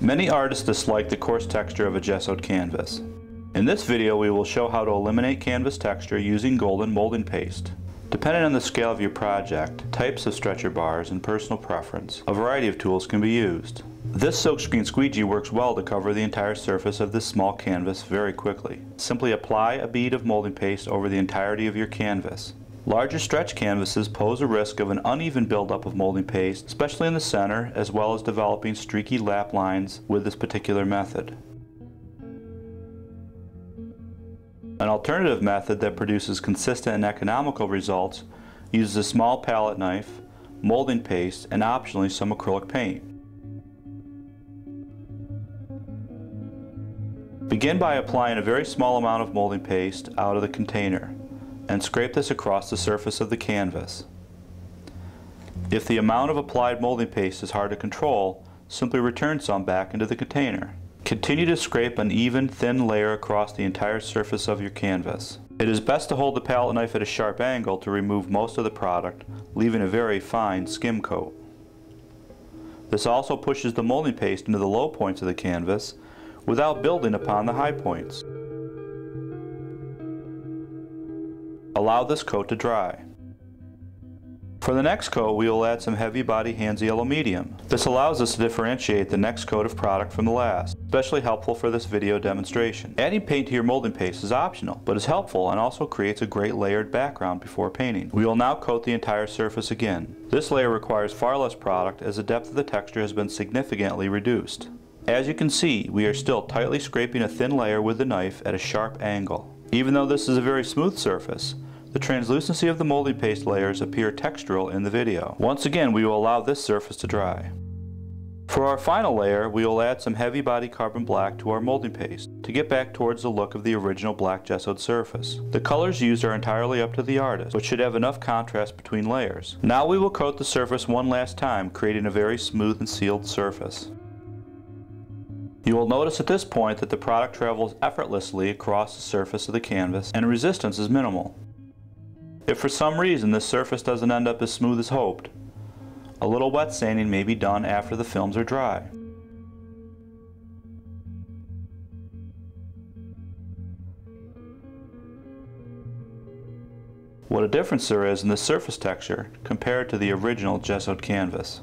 Many artists dislike the coarse texture of a gessoed canvas. In this video we will show how to eliminate canvas texture using golden molding paste. Depending on the scale of your project, types of stretcher bars, and personal preference, a variety of tools can be used. This silkscreen squeegee works well to cover the entire surface of this small canvas very quickly. Simply apply a bead of molding paste over the entirety of your canvas. Larger stretch canvases pose a risk of an uneven buildup of molding paste, especially in the center, as well as developing streaky lap lines with this particular method. An alternative method that produces consistent and economical results uses a small palette knife, molding paste, and optionally some acrylic paint. Begin by applying a very small amount of molding paste out of the container and scrape this across the surface of the canvas. If the amount of applied molding paste is hard to control, simply return some back into the container. Continue to scrape an even, thin layer across the entire surface of your canvas. It is best to hold the palette knife at a sharp angle to remove most of the product, leaving a very fine skim coat. This also pushes the molding paste into the low points of the canvas without building upon the high points. Allow this coat to dry. For the next coat, we will add some heavy body hands yellow medium. This allows us to differentiate the next coat of product from the last, especially helpful for this video demonstration. Adding paint to your molding paste is optional, but is helpful and also creates a great layered background before painting. We will now coat the entire surface again. This layer requires far less product as the depth of the texture has been significantly reduced. As you can see, we are still tightly scraping a thin layer with the knife at a sharp angle. Even though this is a very smooth surface, the translucency of the molding paste layers appear textural in the video. Once again, we will allow this surface to dry. For our final layer, we will add some heavy body carbon black to our molding paste to get back towards the look of the original black gessoed surface. The colors used are entirely up to the artist, but should have enough contrast between layers. Now we will coat the surface one last time, creating a very smooth and sealed surface. You will notice at this point that the product travels effortlessly across the surface of the canvas and resistance is minimal. If for some reason this surface doesn't end up as smooth as hoped, a little wet sanding may be done after the films are dry. What a difference there is in the surface texture compared to the original gessoed canvas.